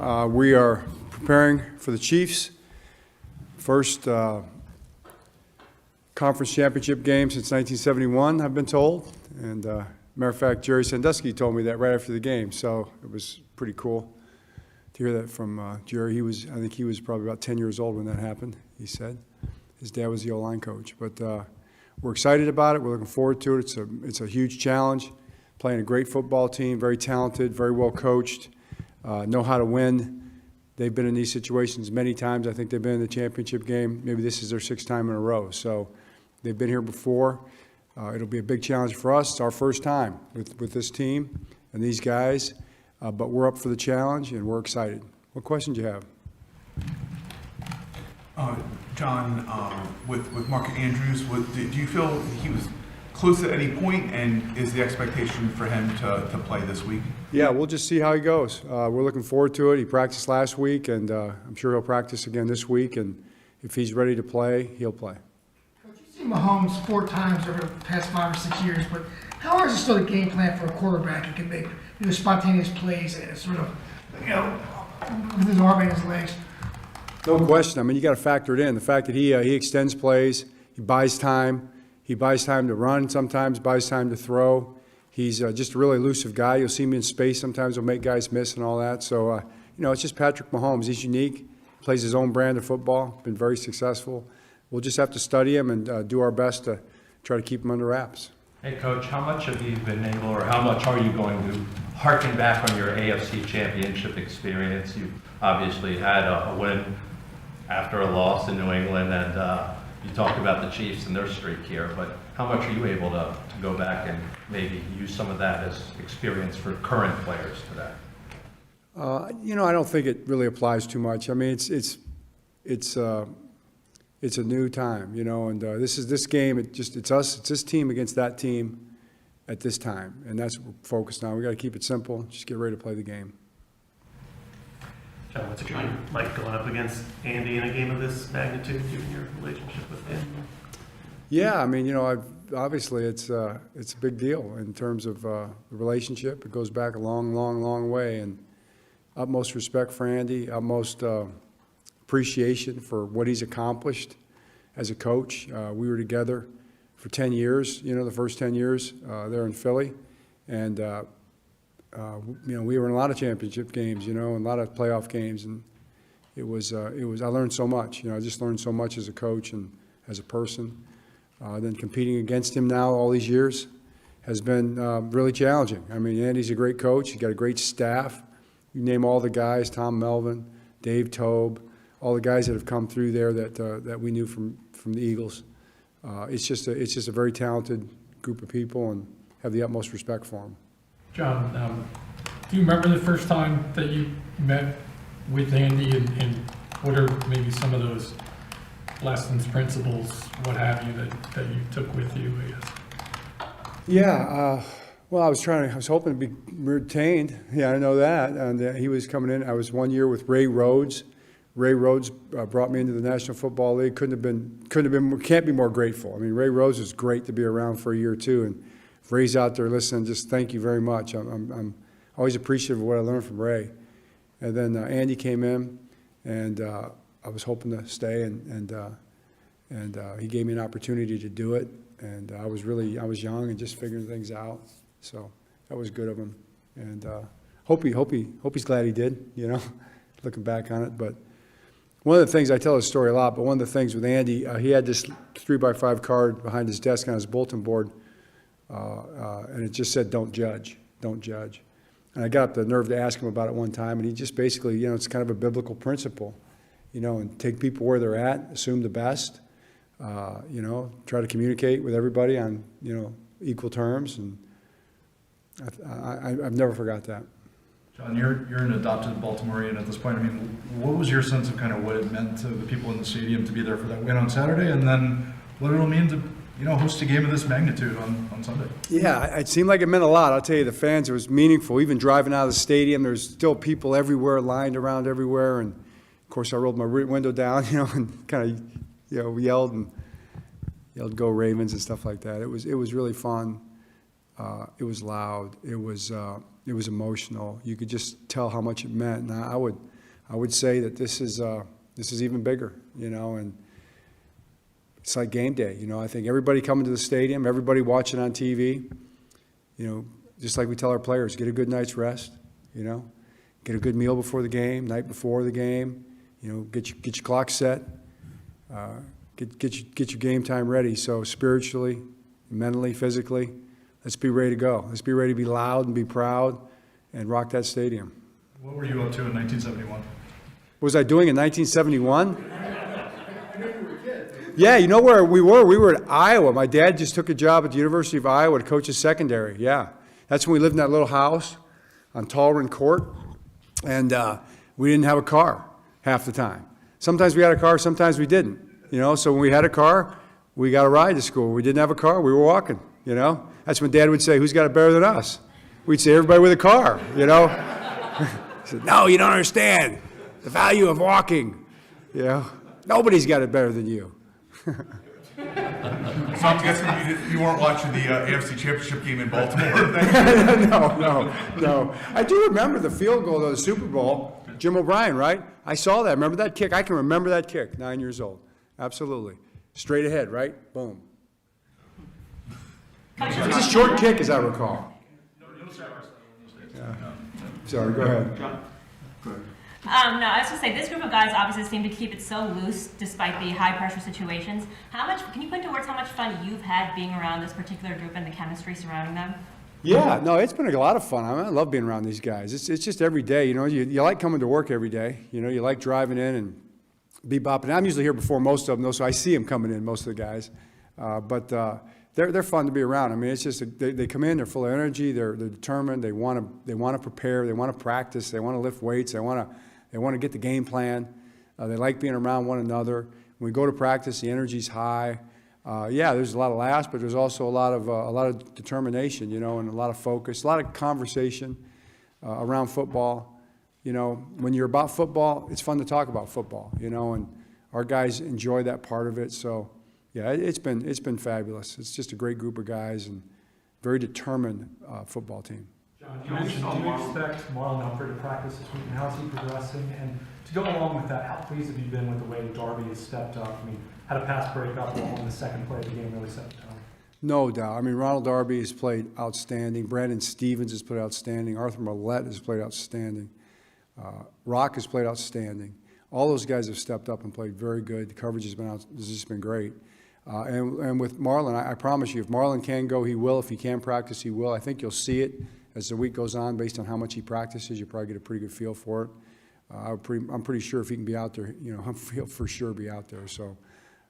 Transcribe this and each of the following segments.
We are preparing for the Chiefs' first conference championship game since 1971, I've been told. And matter of fact, Jerry Sandusky told me that right after the game, so it was pretty cool to hear that from Jerry. I think he was probably about 10 years old when that happened, he said. His dad was the O-line coach. But we're excited about it. We're looking forward to it. It's a huge challenge, playing a great football team, very talented, very well coached, know how to win. They've been in these situations many times. I think they've been in the championship game. Maybe this is their 6th time in a row. So they've been here before. It'll be a big challenge for us. It's our first time with this team and these guys. But we're up for the challenge, and we're excited. What questions do you have? John, with Mark Andrews, do you feel he was close at any point, and is the expectation for him to play this week? Yeah, we'll just see how he goes. We're looking forward to it. He practiced last week, and I'm sure he'll practice again this week. And if he's ready to play, he'll play. Coach, you've seen Mahomes 4 times over the past 5 or 6 years, but how hard is it still a game plan for a quarterback who can make spontaneous plays and sort of, with his arm and his legs? No question. I mean, you got to factor it in. The fact that he extends plays, he buys time. He buys time to run sometimes, buys time to throw. He's just a really elusive guy. You'll see him in space. Sometimes he'll make guys miss and all that. So, it's just Patrick Mahomes. He's unique. Plays his own brand of football. Been very successful. We'll just have to study him and do our best to try to keep him under wraps. Hey, Coach, how much have you been able, or how much are you going to harken back on your AFC Championship experience? You've obviously had a win after a loss in New England, and you talked about the Chiefs and their streak here, but how much are you able to go back and maybe use some of that as experience for current players today? I don't think it really applies too much. I mean, it's a new time, and this game. It's us. It's this team against that team at this time, and that's what we're focused on. We got to keep it simple. Just get ready to play the game. John, what's it like going up against Andy in a game of this magnitude, given your relationship with him? Yeah, I mean, obviously it's a big deal in terms of the relationship. It goes back a long, long, long way, and utmost respect for Andy, utmost appreciation for what he's accomplished as a coach. We were together for 10 years, the first 10 years there in Philly, and we were in a lot of championship games, and a lot of playoff games, and it was. I learned so much. I just learned so much as a coach and as a person. Then competing against him now all these years has been really challenging. I mean, Andy's a great coach. He's got a great staff. You name all the guys: Tom Melvin, Dave Tobe, all the guys that have come through there that we knew from the Eagles. It's just a very talented group of people, and have the utmost respect for them. John, do you remember the first time that you met with Andy, and what are maybe some of those lessons, principles, what have you, that you took with you, I guess? Yeah, well, I was hoping to be retained. Yeah, I know that. And he was coming in. I was 1 year with Ray Rhodes. Ray Rhodes brought me into the National Football League. Can't be more grateful. I mean, Ray Rhodes was great to be around for a year or two, and if Ray's out there listening, just thank you very much. I'm always appreciative of what I learned from Ray. And then Andy came in, and I was hoping to stay, and he gave me an opportunity to do it. And I was young and just figuring things out, so that was good of him. And hope he's glad he did. Looking back on it. But one of the things, I tell this story a lot, but one of the things with Andy, he had this 3x5 card behind his desk on his bulletin board. And it just said, "Don't judge, don't judge." And I got up the nerve to ask him about it one time, and he just basically, it's kind of a biblical principle, and take people where they're at, assume the best, try to communicate with everybody on, equal terms, and I've never forgot that. John, you're an adopted Baltimorean at this point. I mean, what was your sense of kind of what it meant to the people in the stadium to be there for that win on Saturday, and then what it'll mean to host a game of this magnitude on Sunday? Yeah, it seemed like it meant a lot. I'll tell you, the fans, it was meaningful. Even driving out of the stadium, there's still people everywhere, lined around everywhere. And, of course, I rolled my window down, and kind of, yelled, "Go Ravens" and stuff like that. It was really fun. It was loud. It was emotional. You could just tell how much it meant. And I would say that this is even bigger, you know, and it's like game day. You know, I think everybody coming to the stadium, everybody watching on TV, you know, just like we tell our players, get a good night's rest, you know, get a good meal before the game, night before the game, you know, get your clock set, get your game time ready. So spiritually, mentally, physically, let's be ready to go. Let's be ready to be loud and be proud and rock that stadium. What were you up to in 1971? What was I doing in 1971? Yeah, you know where we were? We were at Iowa. My dad just took a job at the University of Iowa to coach a secondary. Yeah, that's when we lived in that little house on Tallrun Court, and we didn't have a car half the time. Sometimes we had a car, sometimes we didn't. You know, so when we had a car, we got a ride to school. When we didn't have a car, we were walking. You know, that's when Dad would say, "Who's got it better than us?" We'd say, "Everybody with a car." You know, he said, "No, you don't understand the value of walking. You know, nobody's got it better than you." So I'm guessing you weren't watching the AFC Championship game in Baltimore. No. I do remember the field goal of the Super Bowl. Jim O'Brien, right? I saw that. Remember that kick? I can remember that kick, 9 years old. Absolutely. Straight ahead, right? Boom. It was a short kick, as I recall. Yeah. Sorry, go ahead. No, I was just say this group of guys obviously seem to keep it so loose despite the high pressure situations. Can you put into words how much fun you've had being around this particular group and the chemistry surrounding them? Yeah, no, it's been a lot of fun. I love being around these guys. It's just every day, you know. You like coming to work every day. You know, you like driving in and bebopping. I'm usually here before most of them, though, so I see them coming in, most of the guys. But they're fun to be around. I mean, it's just they come in, they're full of energy, they're determined, they want to prepare, they want to practice, they want to lift weights, they want to get the game plan. They like being around one another. When we go to practice, the energy's high. Yeah, there's a lot of laughs, but there's also a lot of determination, you know, and a lot of focus, a lot of conversation around football. You know, when you're about football, it's fun to talk about football, you know, and our guys enjoy that part of it. So, yeah, it's been fabulous. It's just a great group of guys and very determined football team. John, you mentioned, do you expect Marlon Alford to practice this week, and how's he progressing? And to go along with that, how pleased have you been with the way Darby has stepped up? I mean, had a pass breakup on the second play of the game really set the tone. No doubt. I mean, Ronald Darby has played outstanding. Brandon Stevens has played outstanding. Arthur Millette has played outstanding. Rock has played outstanding. All those guys have stepped up and played very good. The coverage has just been great. And with Marlon, I promise you, if Marlon can go, he will. If he can practice, he will. I think you'll see it as the week goes on based on how much he practices. You'll probably get a pretty good feel for it. I'm pretty sure if he can be out there, you know, he'll for sure be out there. So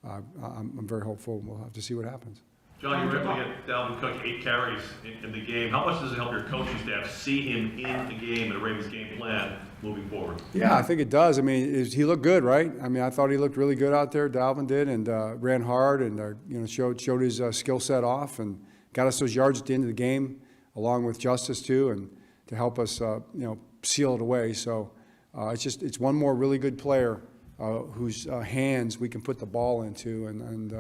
I'm very hopeful. We'll have to see what happens. John, you were able to get Dalvin Cook 8 carries in the game. How much does it help your coaching staff see him in the game and the Ravens game plan moving forward? Yeah, I think it does. I mean, he looked good, right? I mean, I thought he looked really good out there. Dalvin did, and ran hard, and you know, showed his skill set off, and got us those yards at the end of the game, along with Justice too, and to help us, you know, seal it away. So it's one more really good player whose hands we can put the ball into, and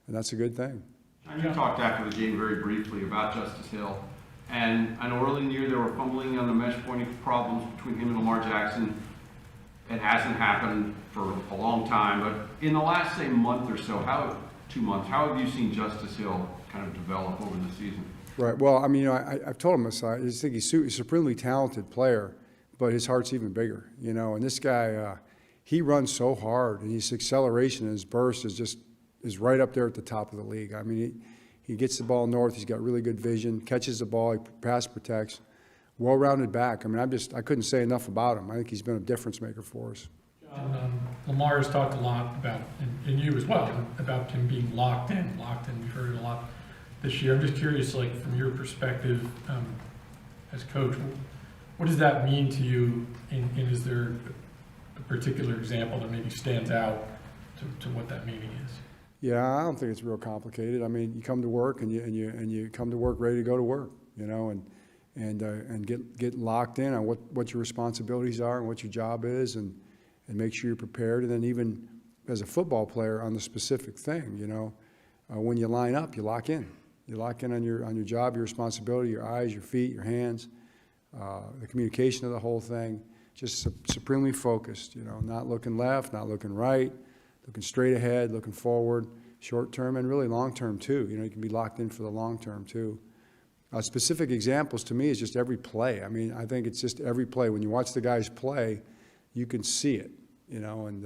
that's a good thing. You talked after the game very briefly about Justice Hill, and I know early in the year they were fumbling on the mesh pointing problems between him and Lamar Jackson. It hasn't happened for a long time, but in the last, say, month or so, 2 months, how have you seen Justice Hill kind of develop over the season? Right. Well, I mean, you know, I've told him this. I just think he's a supremely talented player, but his heart's even bigger, you know. And this guy, he runs so hard, and his acceleration and his burst is right up there at the top of the league. I mean, he gets the ball north. He's got really good vision, catches the ball, he pass protects, well-rounded back. I mean, I couldn't say enough about him. I think he's been a difference maker for us. John, Lamar has talked a lot about, and you as well, about him being locked in. We've heard it a lot this year. I'm just curious, like, from your perspective as coach, what does that mean to you, and is there a particular example that maybe stands out to what that meaning is? Yeah, I don't think it's real complicated. I mean, you come to work and you come to work ready to go to work, you know, and get locked in on what your responsibilities are and what your job is, and make sure you're prepared. And then even as a football player on the specific thing, you know, when you line up, you lock in. You lock in on your job, your responsibility, your eyes, your feet, your hands, the communication of the whole thing. just supremely focused, not looking left, not looking right, looking straight ahead, looking forward, short term and really long term too. You can be locked in for the long term too. Specific examples to me is just every play. I mean, I think it's just every play. When you watch the guys play, you can see it, and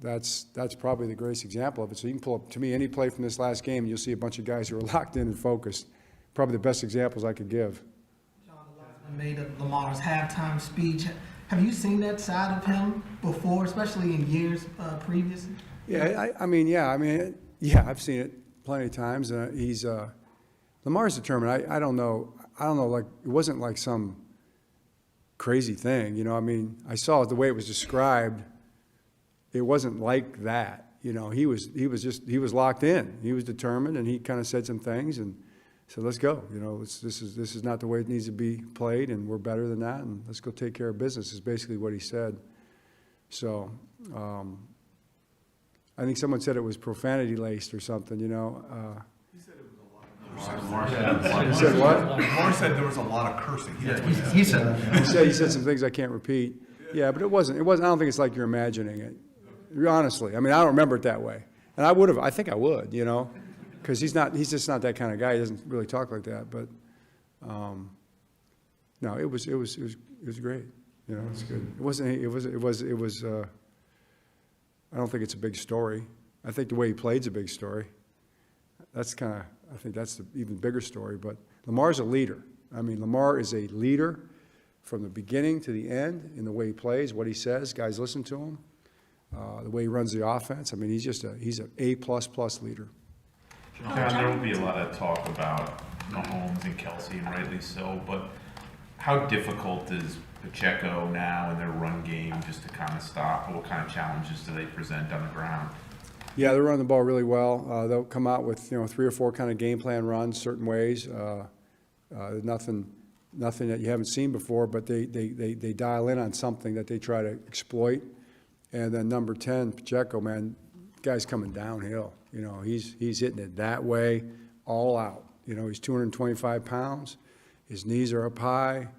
that's probably the greatest example of it. So you can pull up, to me, any play from this last game, and you'll see a bunch of guys who are locked in and focused. Probably the best examples I could give. John, the last one made of Lamar's halftime speech. Have you seen that side of him before, especially in years previous? Yeah, I've seen it plenty of times. Lamar's determined. I don't know, like, it wasn't like some crazy thing, I saw the way it was described. It wasn't like that, he was locked in. He was determined, and he kind of said some things and said, let's go, this is not the way it needs to be played, and we're better than that, and let's go take care of business is basically what he said. So, I think someone said it was profanity laced or something, He said it was a lot of He said what? Lamar said there was a lot of cursing. He said that. He said some things I can't repeat. Yeah, but it wasn't, I don't think it's like you're imagining it. Honestly, I don't remember it that way. And I think I would, because he's just not that kind of guy. He doesn't really talk like that, but, no, it was great. It's good. It was, I don't think it's a big story. I think the way he played's a big story. I think that's the even bigger story, but Lamar's a leader. Lamar is a leader from the beginning to the end in the way he plays, what he says, guys listen to him, the way he runs the offense. He's an A++ leader. John, there will be a lot of talk about Mahomes and Kelsey, and rightly so, but how difficult is Pacheco now in their run game just to kind of stop? What kind of challenges do they present on the ground? Yeah, they're running the ball really well. They'll come out with 3 or 4 kind of game plan runs certain ways. Nothing that you haven't seen before, but they dial in on something that they try to exploit. And then number 10, Pacheco, man, guy's coming downhill. He's hitting it that way, all out. He's 225 pounds. His knees are up high.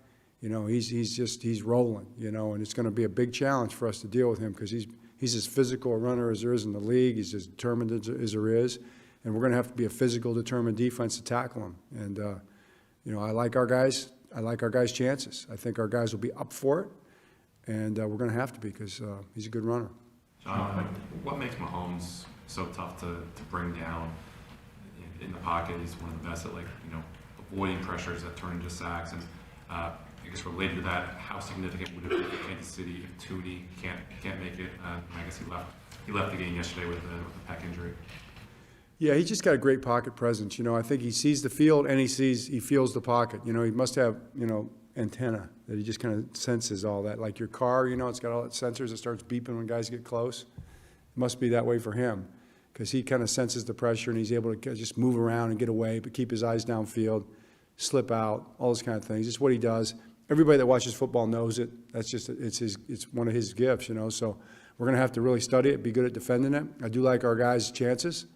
He's rolling. And it's going to be a big challenge for us to deal with him because he's as physical a runner as there is in the league. He's as determined as there is. And we're going to have to be a physical, determined defense to tackle him. And, I like our guys. I like our guys' chances. I think our guys will be up for it. And we're going to have to be because he's a good runner. John, what makes Mahomes so tough to bring down in the pocket? He's one of the best at, avoiding pressures that turn into sacks. And I guess related to that, how significant would it be for Kansas City if Tooney can't make it? I guess he left the game yesterday with a pec injury. Yeah, he's just got a great pocket presence. I think he sees the field and he feels the pocket. He must have, antenna that he just kind of senses all that. Like your car, it's got all that sensors that starts beeping when guys get close. It must be that way for him because he kind of senses the pressure and he's able to just move around and get away, but keep his eyes downfield, slip out, all those kind of things. It's what he does. Everybody that watches football knows it. That's just, it's one of his gifts, so we're going to have to really study it, be good at defending it. I do like our guys' chances.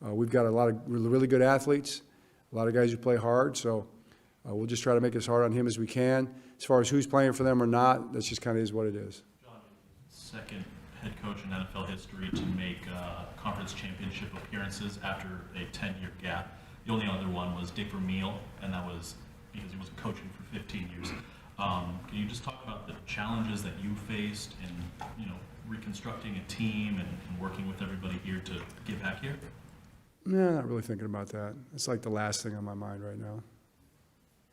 We've got a lot of really good athletes, a lot of guys who play hard, so we'll just try to make it as hard on him as we can. As far as who's playing for them or not, that's just kind of is what it is. John, second head coach in NFL history to make conference championship appearances after a 10-year gap. The only other one was Dick Vermeil, and that was because he wasn't coaching for 15 years. Can you just talk about the challenges that you faced in, reconstructing a team and working with everybody here to get back here? No, not really thinking about that. It's like the last thing on my mind right now.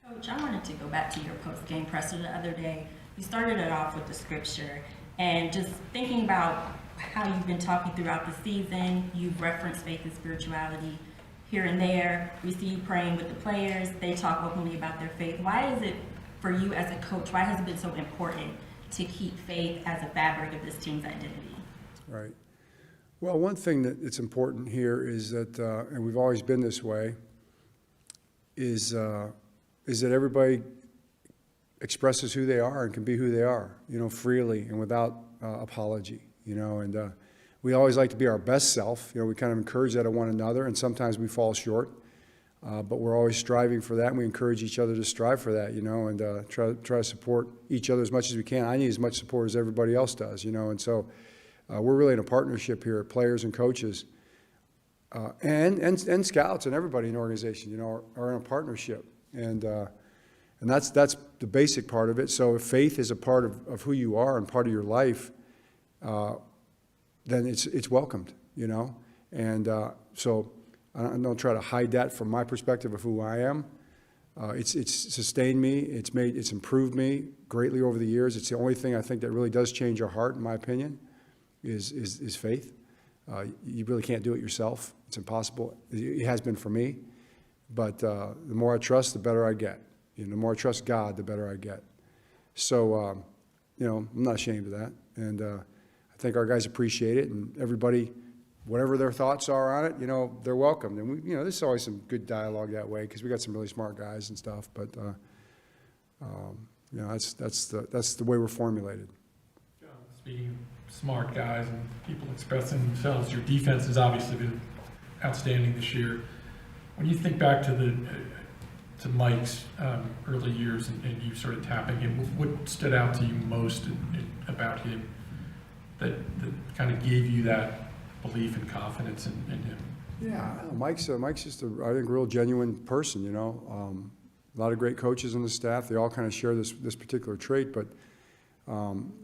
Coach, I wanted to go back to your post-game presser the other day. You started it off with the scripture, and just thinking about how you've been talking throughout the season, you've referenced faith and spirituality here and there. We see you praying with the players. They talk openly about their faith. Why is it, for you as a coach, why has it been so important to keep faith as a fabric of this team's identity? Right. Well, one thing that it's important here is that, and we've always been this way, is that everybody expresses who they are and can be who they are, freely and without apology, and we always like to be our best self. We kind of encourage that of one another, and sometimes we fall short. But we're always striving for that, and we encourage each other to strive for that, and try to support each other as much as we can. I need as much support as everybody else does, and so we're really in a partnership here, players and coaches, and scouts and everybody in the organization, are in a partnership, and that's the basic part of it. So if faith is a part of who you are and part of your life, then it's welcomed, and so. I don't try to hide that from my perspective of who I am. It's sustained me. It's improved me greatly over the years. It's the only thing I think that really does change your heart, in my opinion, is faith. You really can't do it yourself. It's impossible. It has been for me. But the more I trust, the better I get. The more I trust God, the better I get. So, I'm not ashamed of that. And I think our guys appreciate it, and everybody, whatever their thoughts are on it, they're welcomed. And there's always some good dialogue that way because we got some really smart guys and stuff. But that's the way we're formulated. John, speaking of smart guys and people expressing themselves, your defense has obviously been outstanding this year. When you think back to Mike's early years and you sort of tapping him, what stood out to you most about him that kind of gave you that belief and confidence in him? Yeah, Mike's just I think, real genuine person, a lot of great coaches on the staff. They all kind of share this particular trait, but,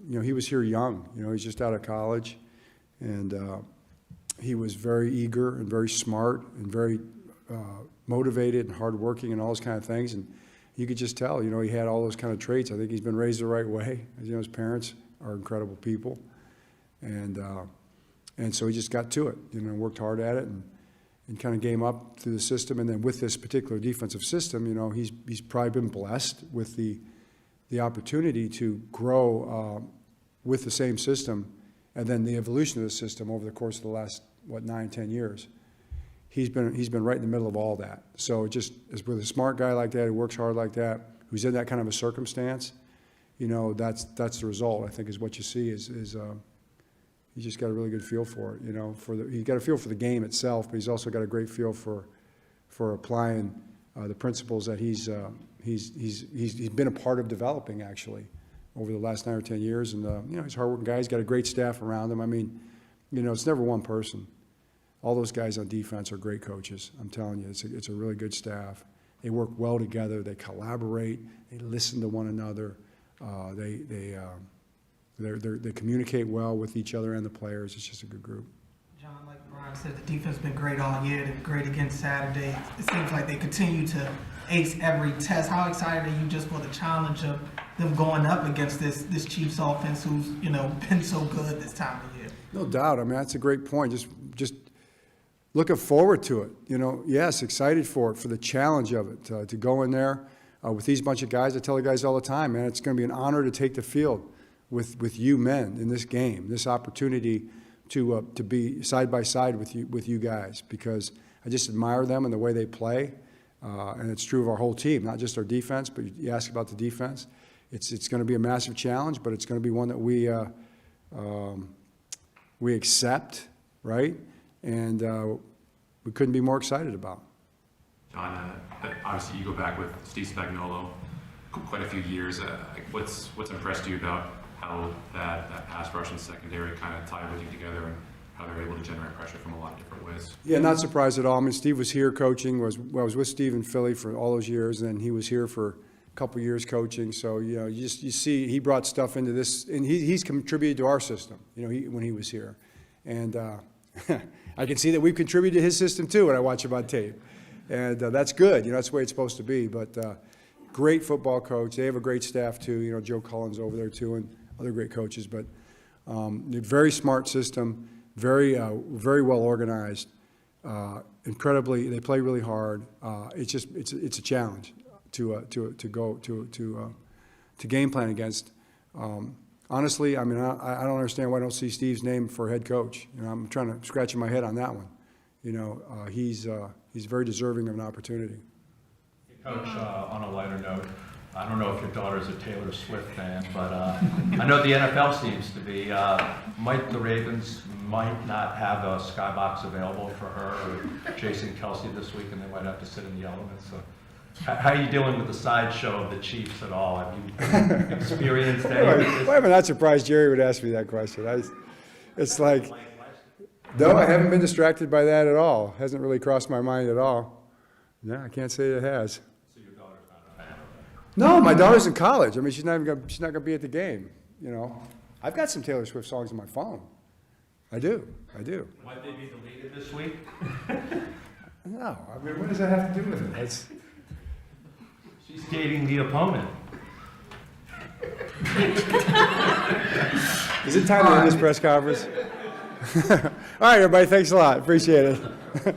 he was here young. He's just out of college, and he was very eager and very smart and very motivated and hardworking and all those kind of things. And you could just tell, he had all those kind of traits. I think he's been raised the right way. As his parents are incredible people. And so he just got to it, worked hard at it and kind of game up through the system. And then with this particular defensive system, he's probably been blessed with the opportunity to grow with the same system and then the evolution of the system over the course of the last, 9, 10 years. He's been right in the middle of all that. So just as with a smart guy like that who works hard like that, who's in that kind of a circumstance, that's the result, I think, is what you see is he's just got a really good feel for it, he's got a feel for the game itself, but he's also got a great feel for applying the principles that he's been a part of developing, actually, over the last 9 or 10 years. And, he's a hardworking guy. He's got a great staff around him. I mean, it's never one person. All those guys on defense are great coaches. I'm telling you, it's a really good staff. They work well together. They collaborate. They listen to one another. They communicate well with each other and the players. It's just a good group. John, like Brian said, the defense has been great all year. They're great again Saturday. It seems like they continue to ace every test. How excited are you just for the challenge of them going up against this Chiefs offense who's, been so good this time of year? No doubt. I mean, that's a great point. Just looking forward to it. Yes, excited for it, for the challenge of it, to go in there with these bunch of guys. I tell the guys all the time, man, it's going to be an honor to take the field with you men in this game, this opportunity to be side by side with you guys, because I just admire them and the way they play, and it's true of our whole team, not just our defense. But you ask about the defense, it's going to be a massive challenge, but it's going to be one that we accept, right? And we couldn't be more excited about. John, obviously you go back with Steve Spagnuolo quite a few years. What's impressed you about how that pass rush and secondary kind of tie everything together and how they're able to generate pressure from a lot of different ways? Yeah, not surprised at all. I mean, Steve was here coaching. I was with Steve in Philly for all those years, and then he was here for a couple years coaching. So, you see he brought stuff into this, and he's contributed to our system, when he was here. And I can see that we've contributed to his system too when I watch him on tape. And that's good. That's the way it's supposed to be. But great football coach. They have a great staff too. Joe Cullen's over there too, and other great coaches. But very smart system, very well organized. Incredibly, they play really hard. It's a challenge to game plan against. Honestly, I mean, I don't understand why I don't see Steve's name for head coach. I'm trying to scratch my head on that one. He's very deserving of an opportunity. Coach, on a lighter note, I don't know if your daughter's a Taylor Swift fan, but I know the NFL seems to be. Might the Ravens might not have a skybox available for her or Jason Kelsey this week, and they might have to sit in the elements. So, how are you dealing with the sideshow of the Chiefs at all? Have you experienced any of this? Well, I'm not surprised Jerry would ask me that question. It's like, no, I haven't been distracted by that at all. Hasn't really crossed my mind at all. No, I can't say it has. So your daughter's not a fan of that? No, my daughter's in college. I mean, she's not gonna be at the game, you know. I've got some Taylor Swift songs on my phone. I do. Might they be deleted this week? No, I mean, what does that have to do with it? She's dating the opponent. Is it time to end this press conference? All right, everybody, thanks a lot. Appreciate it.